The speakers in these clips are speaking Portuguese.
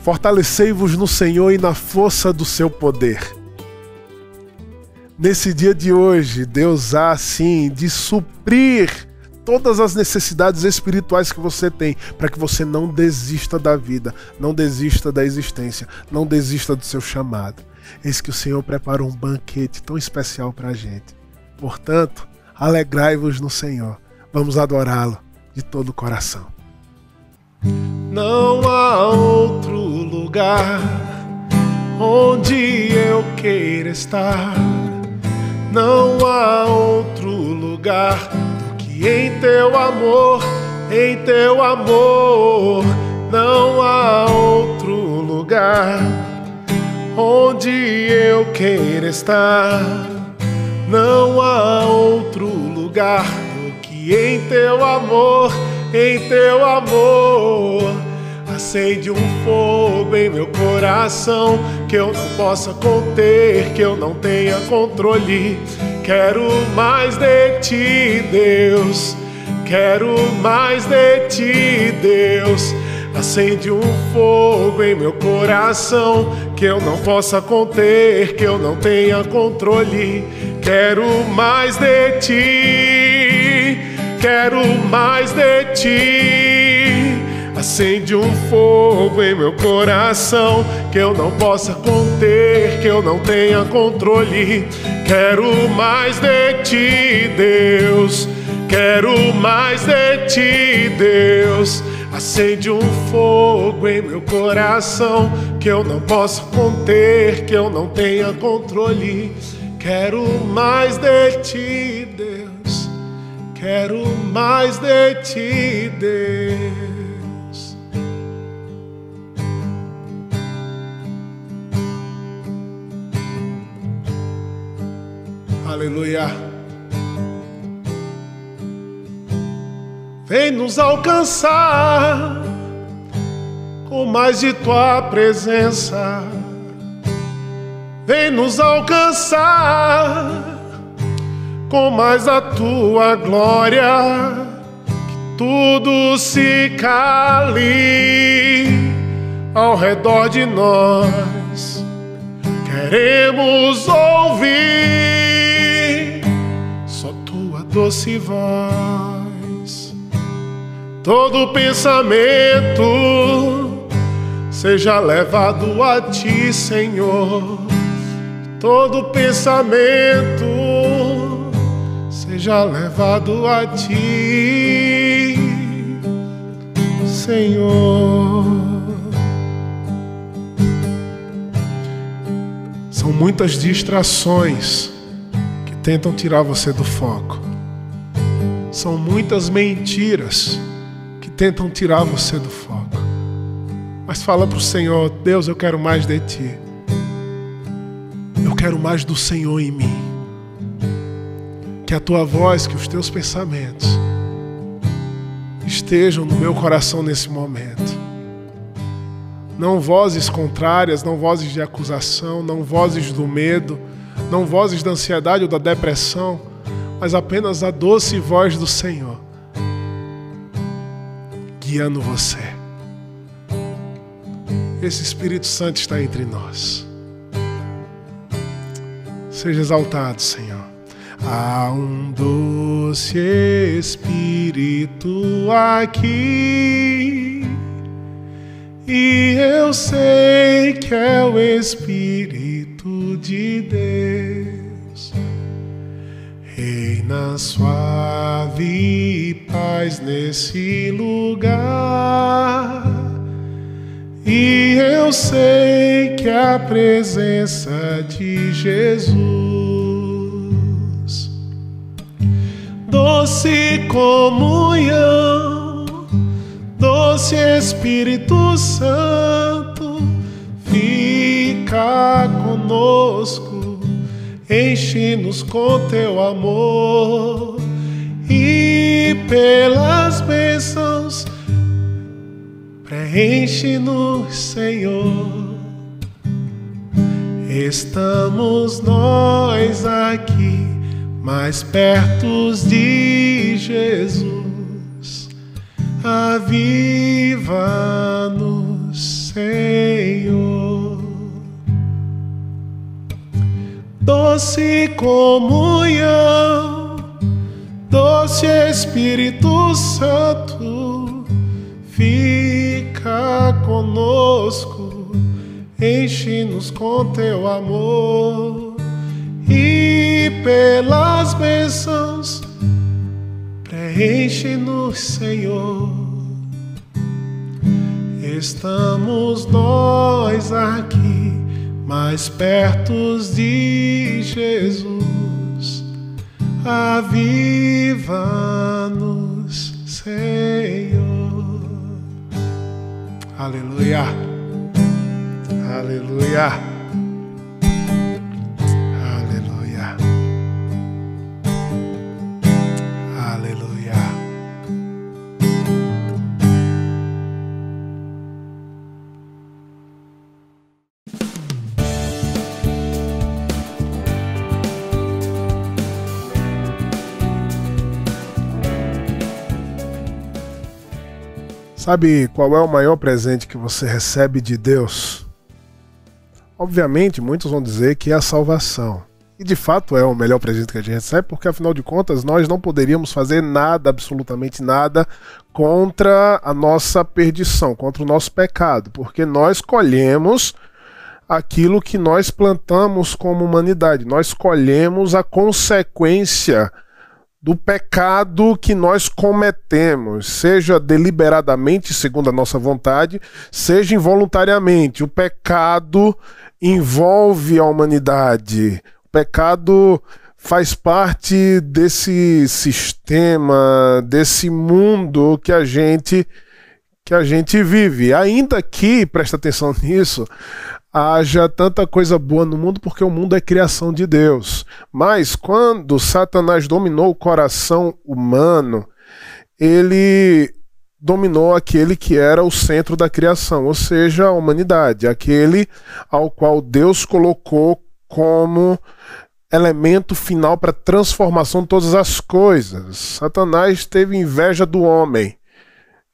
Fortalecei-vos no Senhor e na força do seu poder. Nesse dia de hoje, Deus há sim de suprir todas as necessidades espirituais que você tem, para que você não desista da vida, não desista da existência, não desista do seu chamado. Eis que o Senhor preparou um banquete tão especial para a gente. Portanto, alegrai-vos no Senhor. Vamos adorá-lo de todo o coração. Não há outro lugar onde eu queira estar. Não há outro lugar do que em teu amor, em teu amor. Não há outro lugar onde eu queira estar. Não há outro lugar do que em teu amor, em teu amor. Acende um fogo em meu coração que eu não possa conter, que eu não tenha controle. Quero mais de ti, Deus. Quero mais de ti, Deus. Acende um fogo em meu coração que eu não possa conter, que eu não tenha controle. Quero mais de ti. Quero mais de ti. Acende um fogo em meu coração que eu não possa conter, que eu não tenha controle. Quero mais de ti, Deus. Quero mais de ti, Deus. Acende um fogo em meu coração que eu não possa conter, que eu não tenha controle. Quero mais de ti, Deus. Quero mais de ti, Deus. Aleluia. Vem nos alcançar com mais de tua presença. Vem nos alcançar com mais da tua glória. Que tudo se cale ao redor de nós. Queremos ouvir só tua doce voz. Todo pensamento seja levado a ti, Senhor. Todo pensamento seja levado a ti, Senhor. São muitas distrações que tentam tirar você do foco. São muitas mentiras que tentam tirar você do foco. Mas fala para o Senhor: Deus, eu quero mais de ti. Eu quero mais do Senhor em mim. Que a tua voz, que os teus pensamentos estejam no meu coração nesse momento. Não vozes contrárias, não vozes de acusação, não vozes do medo, não vozes da ansiedade ou da depressão, mas apenas a doce voz do Senhor guiando você. Esse Espírito Santo está entre nós. Seja exaltado, Senhor. Há um doce Espírito aqui, e eu sei que é o Espírito de Deus. Reina suave paz nesse lugar, e eu sei que é a presença de Jesus. Doce comunhão, doce Espírito Santo, fica conosco, enche-nos com teu amor, e pelas bênçãos preenche-nos, Senhor. Estamos nós aqui, mais perto de Jesus. Aviva-nos, Senhor. doce comunhão, doce Espírito Santo, fica conosco, enche-nos com teu amor e pelas bênçãos preenche-nos, Senhor. Estamos nós aqui, mais perto de Jesus. Aviva-nos, Senhor. Aleluia, aleluia, aleluia, aleluia. Sabe qual é o maior presente que você recebe de Deus? Obviamente, muitos vão dizer que é a salvação. E de fato é o melhor presente que a gente recebe, porque afinal de contas nós não poderíamos fazer nada, absolutamente nada, contra a nossa perdição, contra o nosso pecado, porque nós colhemos aquilo que nós plantamos como humanidade. Nós colhemos a consequência do pecado que nós cometemos, seja deliberadamente, segundo a nossa vontade, seja involuntariamente. O pecado envolve a humanidade. O pecado faz parte desse sistema, desse mundo que a gente vive. Ainda que, presta atenção nisso, haja tanta coisa boa no mundo, porque o mundo é criação de Deus. Mas quando Satanás dominou o coração humano, ele dominou aquele que era o centro da criação, ou seja, a humanidade, aquele ao qual Deus colocou como elemento final para a transformação de todas as coisas. Satanás teve inveja do homem.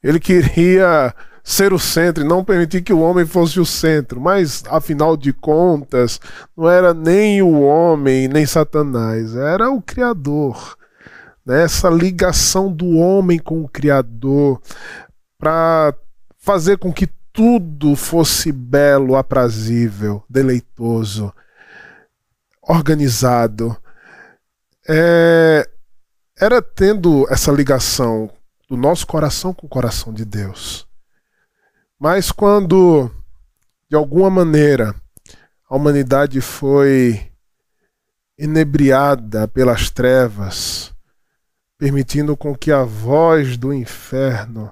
Ele queria ser o centro e não permitir que o homem fosse o centro, mas afinal de contas não era nem o homem nem Satanás, era o Criador, né? Essa ligação do homem com o Criador para fazer com que tudo fosse belo, aprazível, deleitoso, organizado. Era tendo essa ligação do nosso coração com o coração de Deus. Mas quando, de alguma maneira, a humanidade foi inebriada pelas trevas, permitindo com que a voz do inferno,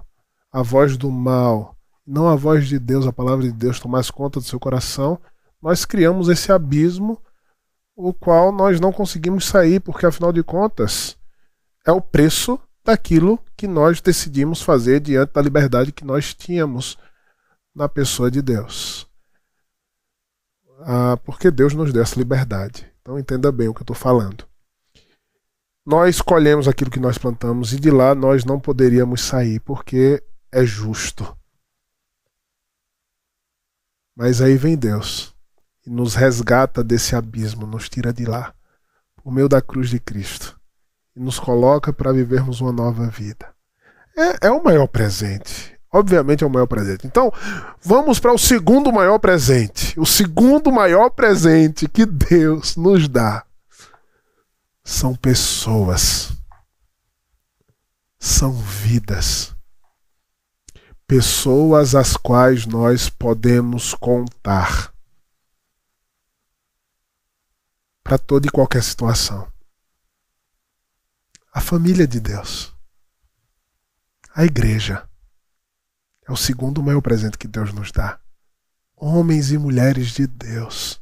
a voz do mal, não a voz de Deus, a palavra de Deus, tomasse conta do seu coração, nós criamos esse abismo, o qual nós não conseguimos sair, porque afinal de contas é o preço daquilo que nós decidimos fazer diante da liberdade que nós tínhamos na pessoa de Deus. Porque Deus nos deu essa liberdade. Então entenda bem o que eu estou falando. Nós colhemos aquilo que nós plantamos e de lá nós não poderíamos sair, porque é justo. Mas aí vem Deus e nos resgata desse abismo, nos tira de lá, por meio da cruz de Cristo, e nos coloca para vivermos uma nova vida. É o maior presente. Obviamente é o maior presente. Então, vamos para o segundo maior presente. O segundo maior presente que Deus nos dá são pessoas. São vidas. Pessoas às quais nós podemos contar para toda e qualquer situação. A família de Deus. A igreja. É o segundo maior presente que Deus nos dá. Homens e mulheres de Deus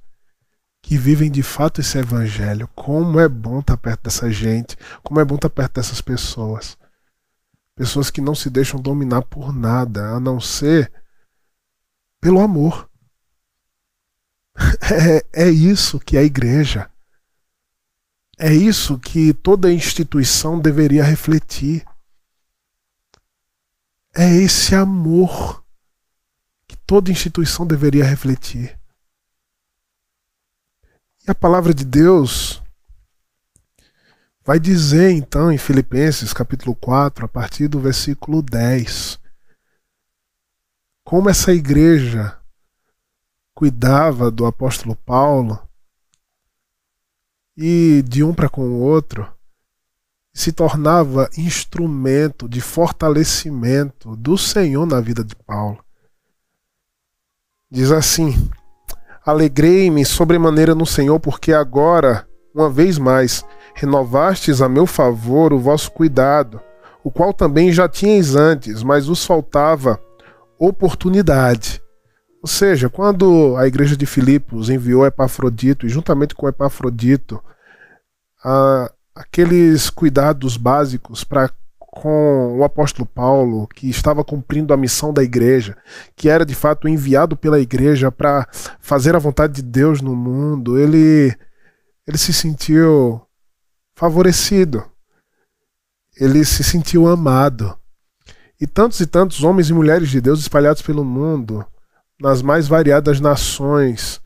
que vivem de fato esse evangelho. Como é bom estar perto dessa gente, como é bom estar perto dessas pessoas. Pessoas que não se deixam dominar por nada, a não ser pelo amor. É isso que é a igreja. É isso que toda instituição deveria refletir. É esse amor que toda instituição deveria refletir. E a palavra de Deus vai dizer então em Filipenses capítulo 4, a partir do versículo 10, como essa igreja cuidava do apóstolo Paulo e de um para com o outro se tornava instrumento de fortalecimento do Senhor na vida de Paulo. Diz assim: alegrei-me sobremaneira no Senhor, porque agora, uma vez mais, renovastes a meu favor o vosso cuidado, o qual também já tinhais antes, mas vos faltava oportunidade. Ou seja, quando a igreja de Filipos enviou Epafrodito, e juntamente com Epafrodito, aqueles cuidados básicos com o apóstolo Paulo, que estava cumprindo a missão da igreja, que era de fato enviado pela igreja para fazer a vontade de Deus no mundo, ele se sentiu favorecido, ele se sentiu amado. E tantos homens e mulheres de Deus espalhados pelo mundo, nas mais variadas nações,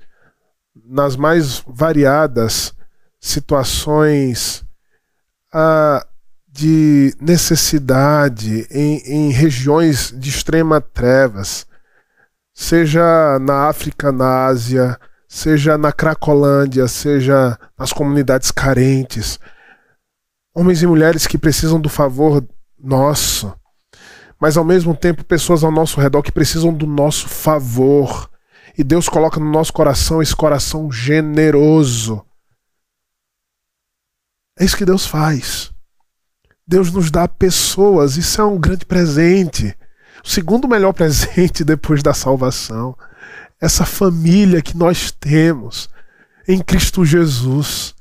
nas mais variadas situações de necessidade, em regiões de extrema trevas, seja na África, na Ásia, seja na Cracolândia, seja nas comunidades carentes, homens e mulheres que precisam do favor nosso, mas ao mesmo tempo pessoas ao nosso redor que precisam do nosso favor, e Deus coloca no nosso coração esse coração generoso. É isso que Deus faz. Deus nos dá pessoas, isso é um grande presente. O segundo melhor presente depois da salvação, essa família que nós temos em Cristo Jesus.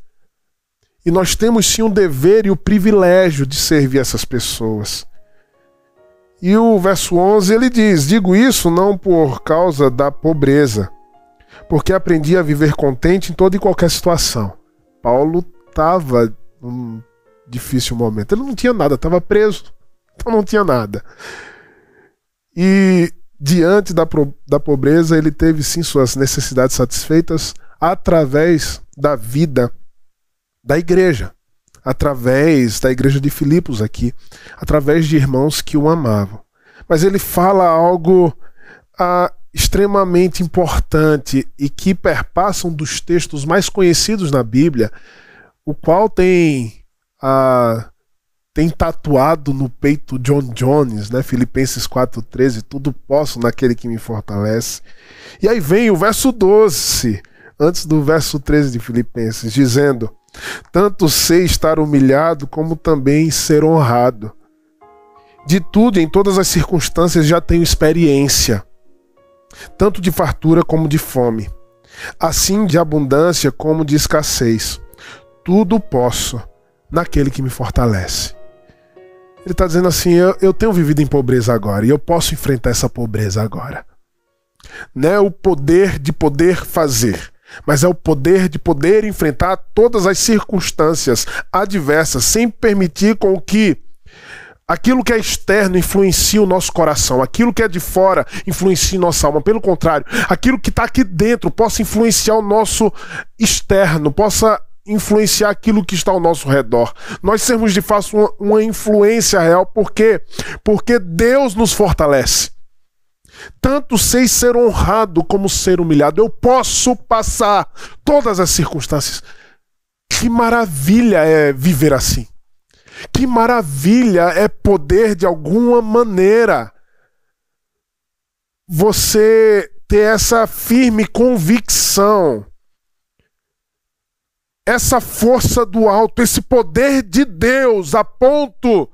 E nós temos sim o dever e o privilégio de servir essas pessoas. E o verso 11 ele diz: digo isso não por causa da pobreza, porque aprendi a viver contente em toda e qualquer situação. Paulo estava num difícil momento. Ele não tinha nada, estava preso, então não tinha nada. E diante da pobreza, ele teve sim suas necessidades satisfeitas através da vida da igreja, através da igreja de Filipos aqui, através de irmãos que o amavam. Mas ele fala algo extremamente importante e que perpassam dos textos mais conhecidos na Bíblia, o qual tem tatuado no peito John Jones, né? Filipenses 4,13, tudo posso naquele que me fortalece. E aí vem o verso 12, antes do verso 13 de Filipenses, dizendo: tanto sei estar humilhado, como também ser honrado. De tudo, em todas as circunstâncias, já tenho experiência, tanto de fartura como de fome, assim de abundância como de escassez. Tudo posso naquele que me fortalece. Ele está dizendo assim: eu tenho vivido em pobreza agora, e eu posso enfrentar essa pobreza agora. Não é o poder de poder fazer, mas é o poder de poder enfrentar todas as circunstâncias adversas, sem permitir com que aquilo que é externo influencie o nosso coração, aquilo que é de fora influencie nossa alma. Pelo contrário, aquilo que está aqui dentro possa influenciar o nosso externo, possa influenciar aquilo que está ao nosso redor. Nós sermos de fato uma influência real. Por quê? Porque Deus nos fortalece. Tanto sei ser honrado como ser humilhado. Eu posso passar todas as circunstâncias. Que maravilha é viver assim. Que maravilha é poder, de alguma maneira, você ter essa firme convicção, essa força do alto, esse poder de Deus, a ponto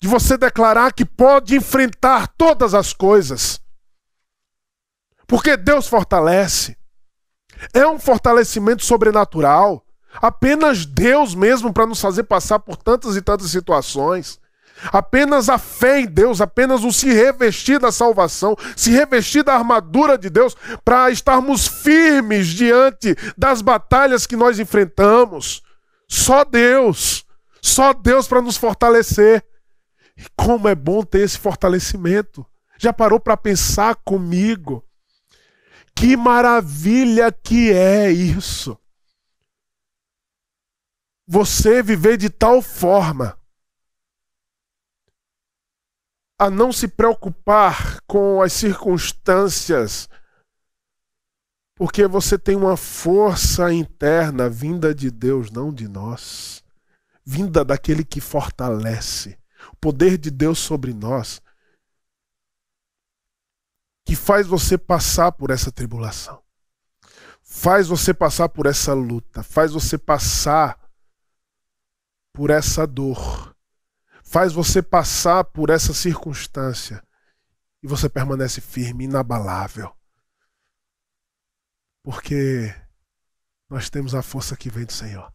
de você declarar que pode enfrentar todas as coisas. Porque Deus fortalece. É um fortalecimento sobrenatural. Apenas Deus mesmo para nos fazer passar por tantas e tantas situações. Apenas a fé em Deus, apenas o se revestir da salvação, se revestir da armadura de Deus para estarmos firmes diante das batalhas que nós enfrentamos. Só Deus para nos fortalecer. E como é bom ter esse fortalecimento. Já parou para pensar comigo? Que maravilha que é isso. você viver de tal forma a não se preocupar com as circunstâncias, porque você tem uma força interna vinda de Deus, não de nós, vinda daquele que fortalece, o poder de Deus sobre nós, que faz você passar por essa tribulação, faz você passar por essa luta, faz você passar por essa dor, faz você passar por essa circunstância e você permanece firme, inabalável. Porque nós temos a força que vem do Senhor.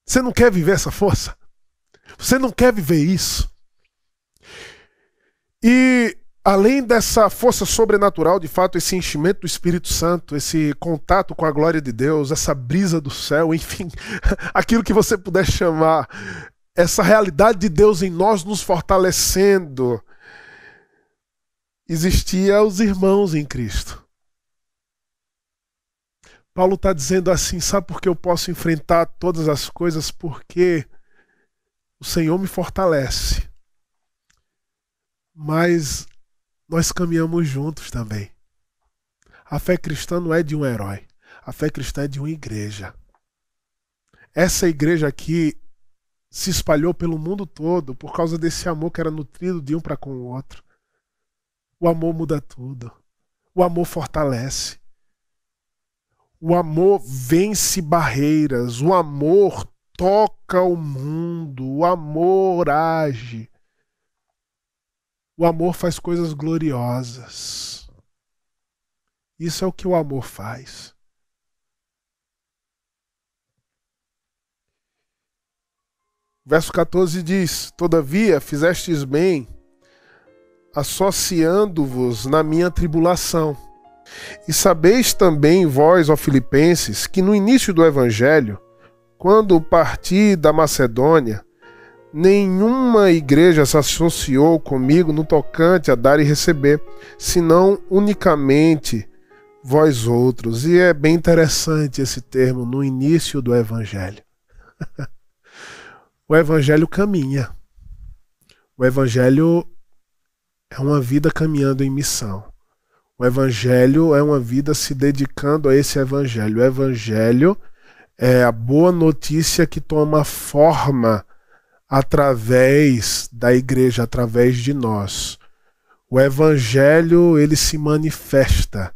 Você não quer viver essa força? Você não quer viver isso? E além dessa força sobrenatural, de fato, esse enchimento do Espírito Santo, esse contato com a glória de Deus, essa brisa do céu, enfim, aquilo que você puder chamar, essa realidade de Deus em nós nos fortalecendo, existia os irmãos em Cristo. Paulo está dizendo assim, sabe por que eu posso enfrentar todas as coisas? Porque o Senhor me fortalece. Mas nós caminhamos juntos também. A fé cristã não é de um herói. A fé cristã é de uma igreja. Essa igreja aqui se espalhou pelo mundo todo por causa desse amor que era nutrido de um para com o outro. O amor muda tudo. O amor fortalece. O amor vence barreiras. O amor toca o mundo. O amor age. O amor faz coisas gloriosas. Isso é o que o amor faz. Verso 14 diz: todavia fizestes bem, associando-vos na minha tribulação. E sabeis também vós, ó Filipenses, que no início do Evangelho, quando parti da Macedônia, nenhuma igreja se associou comigo no tocante a dar e receber, senão unicamente vós outros. E é bem interessante esse termo, no início do Evangelho. O Evangelho caminha. O Evangelho é uma vida caminhando em missão. O Evangelho é uma vida se dedicando a esse Evangelho. O Evangelho é a boa notícia que toma forma através da igreja, através de nós. O Evangelho, ele se manifesta.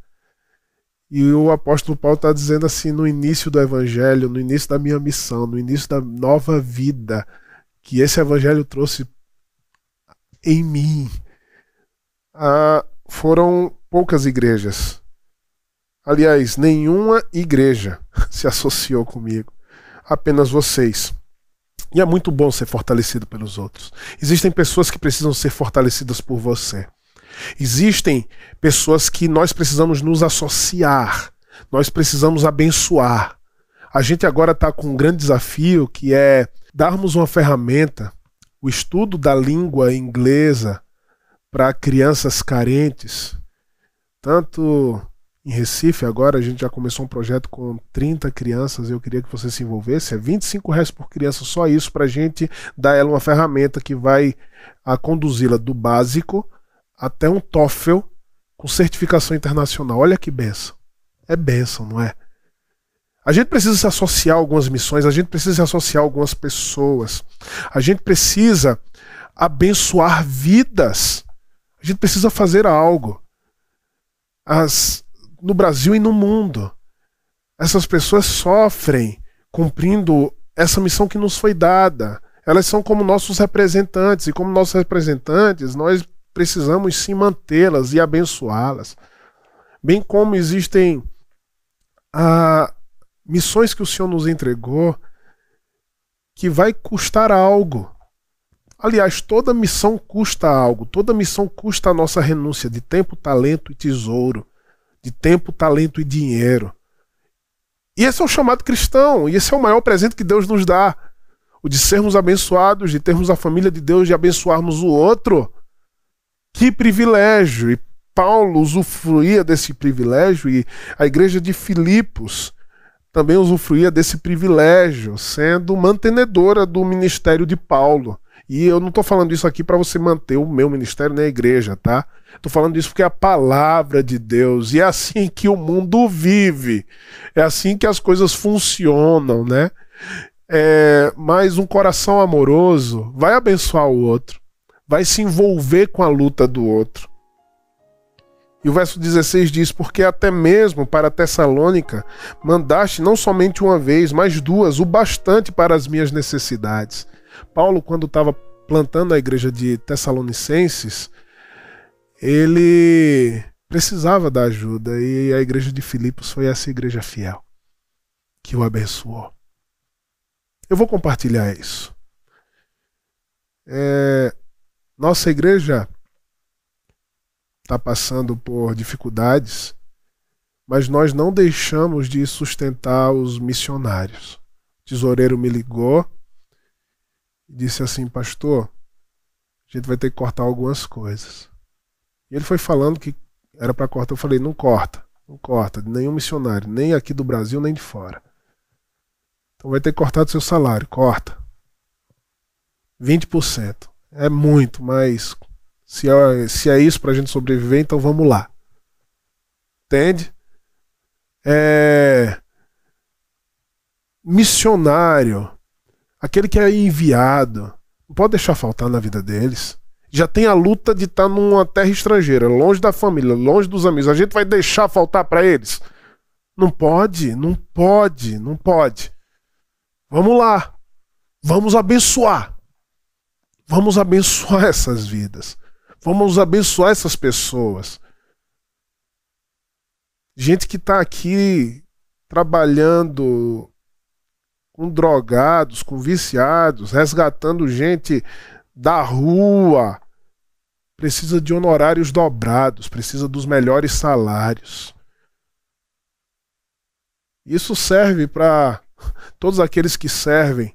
E o apóstolo Paulo está dizendo assim, no início do Evangelho, no início da minha missão, no início da nova vida, que esse Evangelho trouxe em mim. Foram poucas igrejas. Aliás, nenhuma igreja se associou comigo. Apenas vocês. E é muito bom ser fortalecido pelos outros. Existem pessoas que precisam ser fortalecidas por você. Existem pessoas que nós precisamos nos associar. Nós precisamos abençoar. A gente agora está com um grande desafio, que é darmos uma ferramenta, o estudo da língua inglesa para crianças carentes. Tanto em Recife, agora a gente já começou um projeto com 30 crianças, eu queria que você se envolvesse, é R$ 25 por criança, só isso, para a gente dar ela uma ferramenta que vai conduzi-la do básico até um TOEFL com certificação internacional. Olha que bênção. É bênção, não é? A gente precisa se associar a algumas missões, a gente precisa se associar a algumas pessoas, a gente precisa abençoar vidas, a gente precisa fazer algo. No Brasil e no mundo, essas pessoas sofrem cumprindo essa missão que nos foi dada. Elas são como nossos representantes, e como nossos representantes nós precisamos sim mantê-las e abençoá-las. Bem como existem missões que o Senhor nos entregou que vai custar algo. Aliás, toda missão custa algo, toda missão custa a nossa renúncia de tempo, talento e tesouro, de tempo, talento e dinheiro. E esse é o chamado cristão, e esse é o maior presente que Deus nos dá, o de sermos abençoados, de termos a família de Deus, de abençoarmos o outro. Que privilégio! E Paulo usufruía desse privilégio, e a igreja de Filipos também usufruía desse privilégio, sendo mantenedora do ministério de Paulo. E eu não estou falando isso aqui para você manter o meu ministério na igreja, tá? Estou falando isso porque é a palavra de Deus, e é assim que o mundo vive, é assim que as coisas funcionam, né? Mas um coração amoroso vai abençoar o outro, vai se envolver com a luta do outro. E o verso 16 diz: porque até mesmo para Tessalônica mandaste não somente uma vez, mas duas, o bastante para as minhas necessidades. Paulo, quando estava plantando a igreja de Tessalonicenses, ele precisava da ajuda, e a igreja de Filipos foi essa igreja fiel que o abençoou. Eu vou compartilhar isso. Nossa igreja está passando por dificuldades, mas nós não deixamos de sustentar os missionários. O tesoureiro me ligou e disse assim: pastor, a gente vai ter que cortar algumas coisas. E ele foi falando que era para cortar. Eu falei: não corta de nenhum missionário, nem aqui do Brasil, nem de fora. Então vai ter que cortar do seu salário, corta. 20%. É muito, mas se é isso para a gente sobreviver, então vamos lá. Entende? Missionário, aquele que é enviado, não pode deixar faltar na vida deles. Já tem a luta de estar numa terra estrangeira, longe da família, longe dos amigos. A gente vai deixar faltar para eles? Não pode. Vamos lá. Vamos abençoar. Vamos abençoar essas vidas. Vamos abençoar essas pessoas. Gente que está aqui trabalhando com drogados, com viciados, resgatando gente da rua. Precisa de honorários dobrados, precisa dos melhores salários. Isso serve para todos aqueles que servem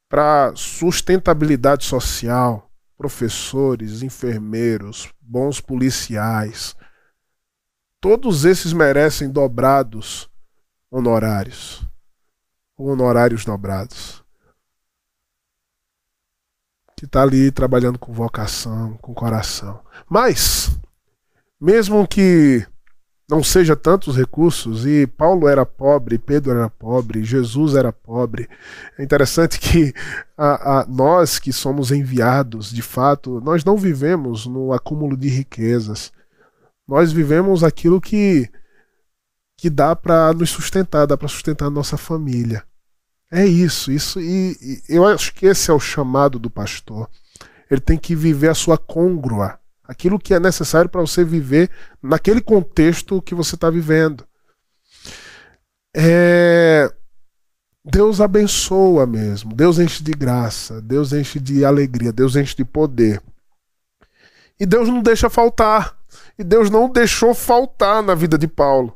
para sustentabilidade social. Professores, enfermeiros, bons policiais. Todos esses merecem dobrados honorários. Honorários dobrados. Que está ali trabalhando com vocação, com coração. Mas, mesmo que não seja tantos recursos, e Paulo era pobre, Pedro era pobre, Jesus era pobre, é interessante que nós que somos enviados, de fato, nós não vivemos no acúmulo de riquezas. Nós vivemos aquilo que dá para nos sustentar, dá para sustentar a nossa família. É isso, e eu acho que esse é o chamado do pastor. Ele tem que viver a sua côngrua, aquilo que é necessário para você viver naquele contexto que você está vivendo. Deus abençoa mesmo, Deus enche de graça, Deus enche de alegria, Deus enche de poder. E Deus não deixa faltar. E Deus não deixou faltar na vida de Paulo.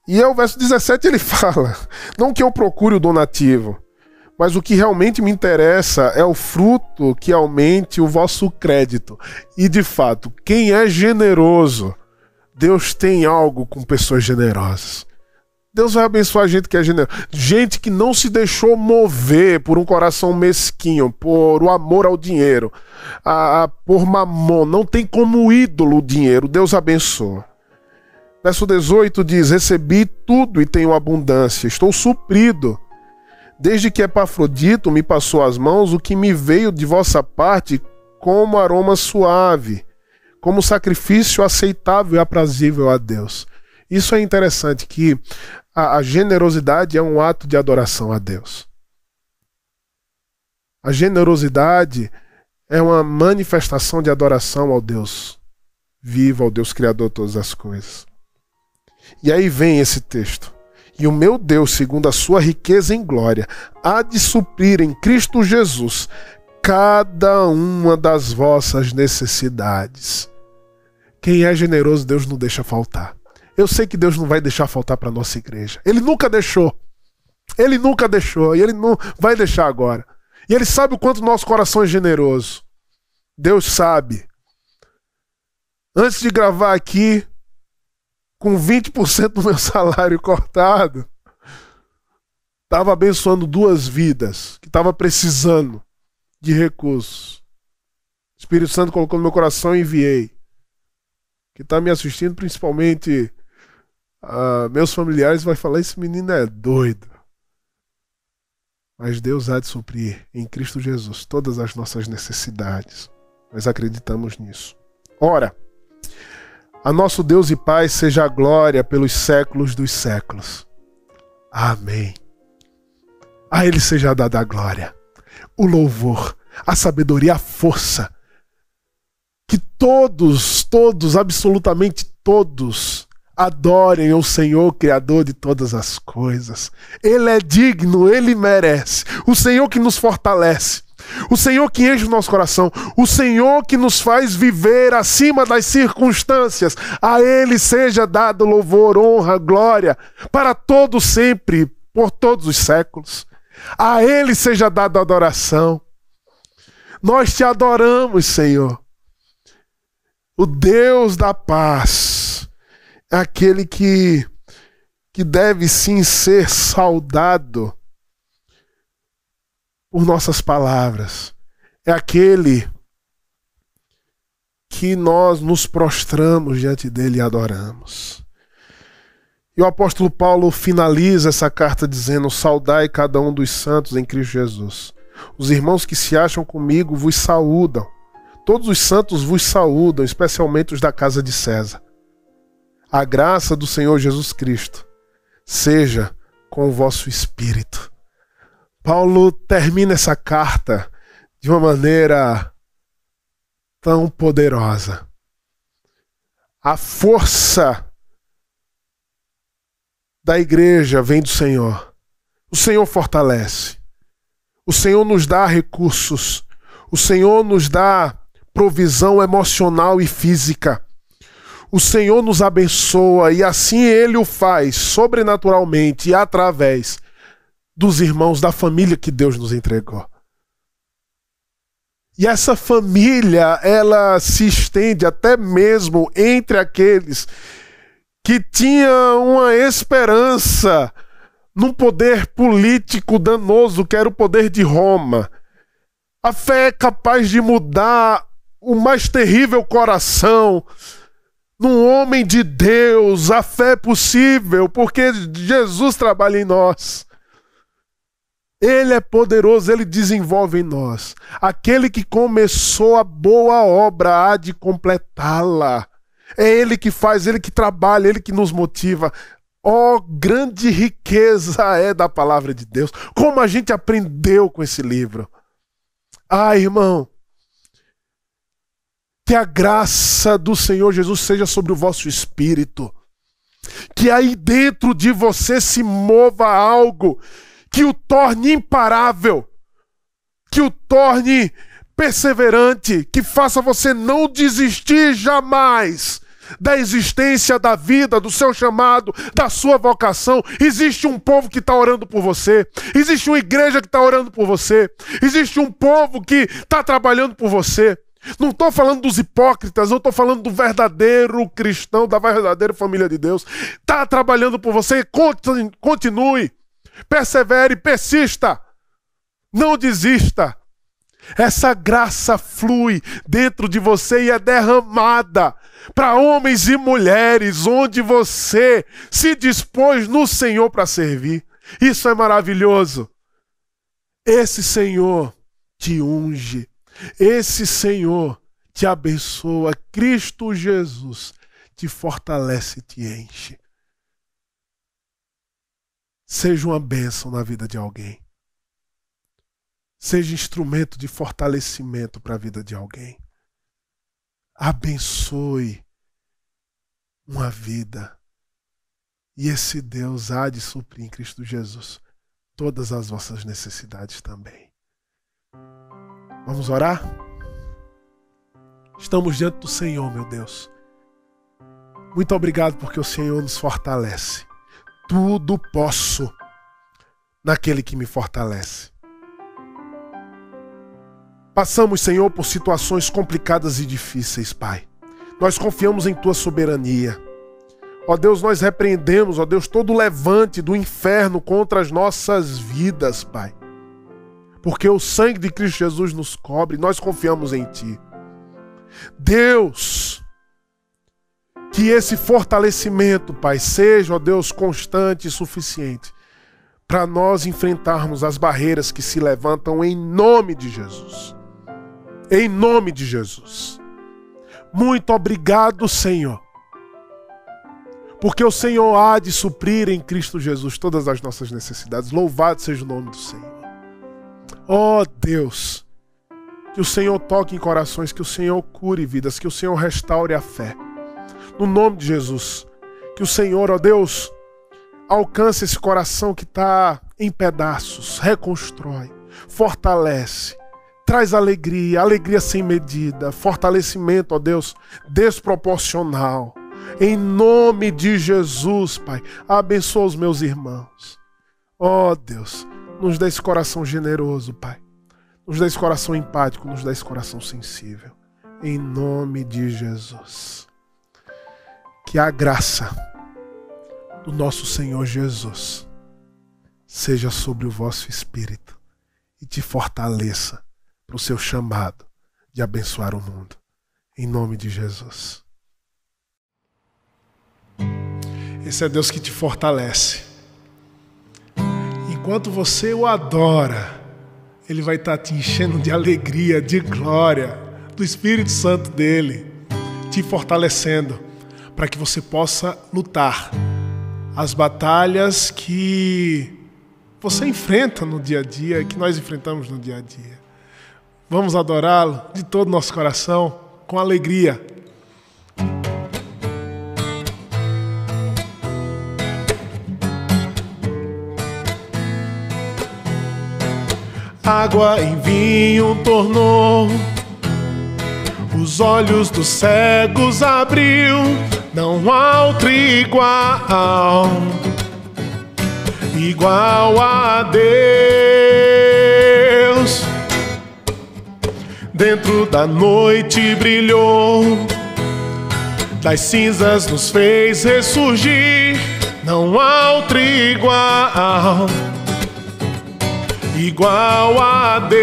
E o verso 17 ele fala: não que eu procure o donativo, mas o que realmente me interessa é o fruto que aumente o vosso crédito. E de fato, quem é generoso, Deus tem algo com pessoas generosas. Deus vai abençoar a gente que é generosa. Gente que não se deixou mover por um coração mesquinho, por o amor ao dinheiro, por mamon. Não tem como ídolo o dinheiro. Deus abençoa. Verso 18 diz: recebi tudo e tenho abundância. Estou suprido. Desde que Epafrodito me passou as mãos, o que me veio de vossa parte como aroma suave, como sacrifício aceitável e aprazível a Deus. Isso é interessante, que a generosidade é um ato de adoração a Deus. A generosidade é uma manifestação de adoração ao Deus vivo, ao Deus Criador de todas as coisas. E aí vem esse texto: e o meu Deus, segundo a sua riqueza em glória, há de suprir em Cristo Jesus cada uma das vossas necessidades. Quem é generoso, Deus não deixa faltar. Eu sei que Deus não vai deixar faltar para a nossa igreja. Ele nunca deixou. Ele nunca deixou. E Ele não vai deixar agora. E Ele sabe o quanto o nosso coração é generoso. Deus sabe. Antes de gravar aqui, com 20% do meu salário cortado, estava abençoando 2 vidas, que estava precisando de recursos. O Espírito Santo colocou no meu coração e enviei. Que está me assistindo, principalmente meus familiares, vai falar, esse menino é doido. Mas Deus há de suprir em Cristo Jesus todas as nossas necessidades. Nós acreditamos nisso. Ora, a nosso Deus e Pai seja a glória pelos séculos dos séculos. Amém. A Ele seja dada a glória, o louvor, a sabedoria, a força. Que todos, absolutamente todos, adorem o Senhor, Criador de todas as coisas. Ele é digno, Ele merece. O Senhor que nos fortalece. O Senhor que enche o nosso coração. O Senhor que nos faz viver acima das circunstâncias. A Ele seja dado louvor, honra, glória, para todo sempre, por todos os séculos. A Ele seja dada adoração. Nós te adoramos, Senhor. O Deus da paz é aquele que deve sim ser saudado por nossas palavras. É aquele que nós nos prostramos diante dele e adoramos. E o apóstolo Paulo finaliza essa carta dizendo: saudai cada um dos santos em Cristo Jesus. Os irmãos que se acham comigo vos saúdam. Todos os santos vos saúdam, especialmente os da casa de César. A graça do Senhor Jesus Cristo seja com o vosso espírito. Paulo termina essa carta de uma maneira tão poderosa. A força da igreja vem do Senhor. O Senhor fortalece. O Senhor nos dá recursos. O Senhor nos dá provisão emocional e física. O Senhor nos abençoa e assim Ele o faz sobrenaturalmente e através dos irmãos da família que Deus nos entregou. E essa família, ela se estende até mesmo entre aqueles que tinham uma esperança num poder político danoso que era o poder de Roma. A fé é capaz de mudar o mais terrível coração num homem de Deus. A fé é possível porque Jesus trabalha em nós. Ele é poderoso, Ele desenvolve em nós. Aquele que começou a boa obra há de completá-la. É Ele que faz, Ele que trabalha, Ele que nos motiva. Oh, grande riqueza é da palavra de Deus. Como a gente aprendeu com esse livro. Ah, irmão, que a graça do Senhor Jesus seja sobre o vosso espírito. Que aí dentro de você se mova algo que o torne imparável, que o torne perseverante, que faça você não desistir jamais da existência, da vida, do seu chamado, da sua vocação. Existe um povo que está orando por você, existe uma igreja que está orando por você, existe um povo que está trabalhando por você. Não estou falando dos hipócritas, eu estou falando do verdadeiro cristão, da verdadeira família de Deus. Está trabalhando por você, continue. Persevere, persista, não desista. Essa graça flui dentro de você e é derramada para homens e mulheres onde você se dispôs no Senhor para servir. Isso é maravilhoso. Esse Senhor te unge, esse Senhor te abençoa. Cristo Jesus te fortalece e te enche. Seja uma bênção na vida de alguém. Seja instrumento de fortalecimento para a vida de alguém. Abençoe uma vida. E esse Deus há de suprir em Cristo Jesus todas as vossas necessidades também. Vamos orar? Estamos diante do Senhor, meu Deus. Muito obrigado porque o Senhor nos fortalece. Tudo posso naquele que me fortalece. Passamos, Senhor, por situações complicadas e difíceis, Pai. Nós confiamos em Tua soberania. Ó Deus, nós repreendemos, ó Deus, todo levante do inferno contra as nossas vidas, Pai. Porque o sangue de Cristo Jesus nos cobre, nós confiamos em Ti. Deus, que esse fortalecimento, Pai, seja, ó Deus, constante e suficiente para nós enfrentarmos as barreiras que se levantam em nome de Jesus. Em nome de Jesus. Muito obrigado, Senhor, porque o Senhor há de suprir em Cristo Jesus todas as nossas necessidades. Louvado seja o nome do Senhor. Ó Deus, que o Senhor toque em corações, que o Senhor cure vidas, que o Senhor restaure a fé. No nome de Jesus, que o Senhor, ó Deus, alcance esse coração que está em pedaços, reconstrói, fortalece, traz alegria, alegria sem medida, fortalecimento, ó Deus, desproporcional. Em nome de Jesus, Pai, abençoa os meus irmãos. Ó Deus, nos dá esse coração generoso, Pai. Nos dá esse coração empático, nos dá esse coração sensível. Em nome de Jesus. Que a graça do nosso Senhor Jesus seja sobre o vosso espírito e te fortaleça para o seu chamado de abençoar o mundo. Em nome de Jesus. Esse é Deus que te fortalece. Enquanto você o adora, Ele vai estar te enchendo de alegria, de glória, do Espírito Santo dEle, te fortalecendo, para que você possa lutar as batalhas que você enfrenta no dia a dia, que nós enfrentamos no dia a dia. Vamos adorá-lo de todo o nosso coração, com alegria. Água em vinho tornou, os olhos dos cegos abriu, não há outro igual, igual a Deus. Dentro da noite brilhou, das cinzas nos fez ressurgir, não há outro igual, igual a Deus.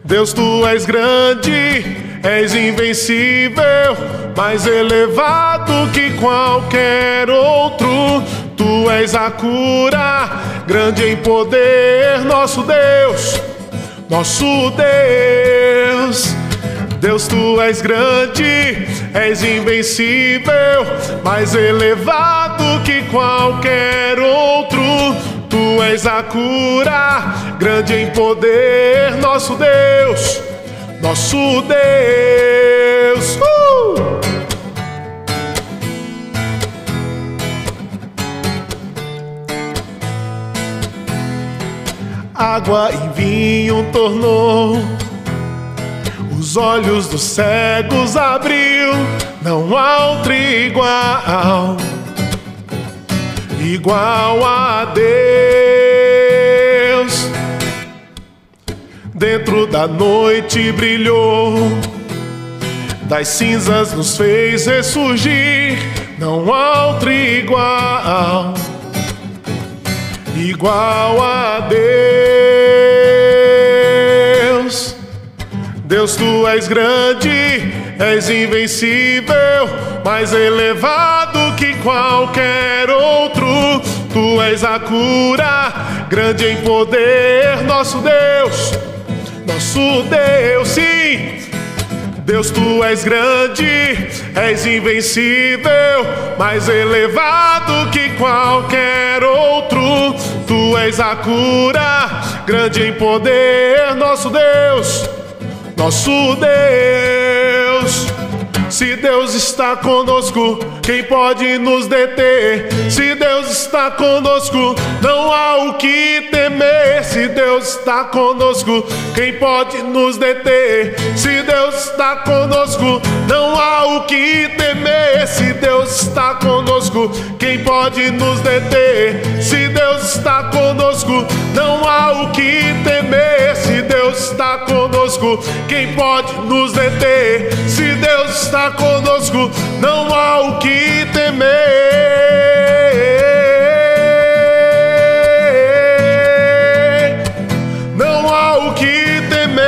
Deus, tu és grande, és invencível, mais elevado que qualquer outro. Tu és a cura, grande em poder, nosso Deus, nosso Deus. Deus, tu és grande, és invencível, mais elevado que qualquer outro. Tu és a cura, grande em poder, nosso Deus, nosso Deus. Água em vinho tornou, os olhos dos cegos abriu, não há outro igual, igual a Deus. Dentro da noite brilhou, das cinzas nos fez ressurgir, não há outro igual, igual a Deus. Deus, tu és grande, és invencível, mais elevado que qualquer outro. Tu és a cura, grande em poder, nosso Deus, nosso Deus, sim. Deus, tu és grande, és invencível, mais elevado que qualquer outro. Tu és a cura, grande em poder, nosso Deus, nosso Deus. Se Deus está conosco, quem pode nos deter? Se Deus está conosco, não há o que temer. Se Deus está conosco, quem pode nos deter? Se Deus está conosco, não há o que temer. Se Deus está conosco, quem pode nos deter? Se Deus está conosco, não há o que temer. Se Deus está conosco, conosco, quem pode nos deter? Se Deus está conosco, não há o que temer. Não há o que temer.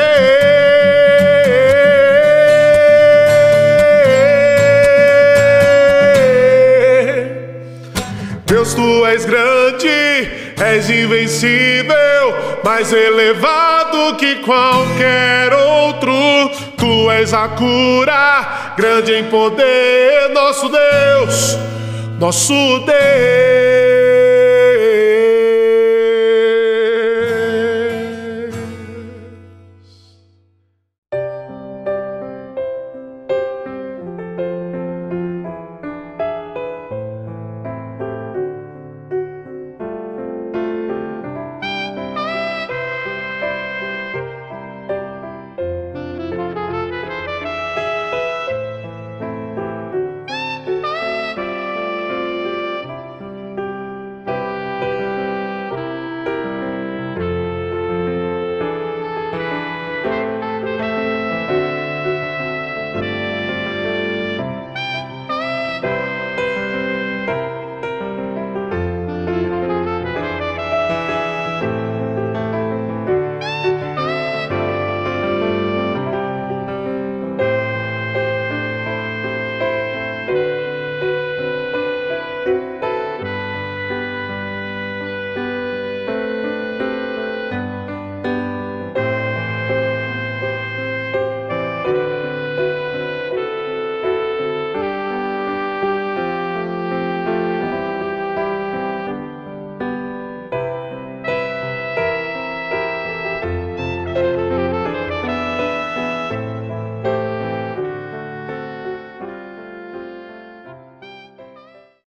Deus, tu és grande, és invencível, mais elevado que qualquer outro. Tu és a cura, grande em poder, nosso Deus, nosso Deus.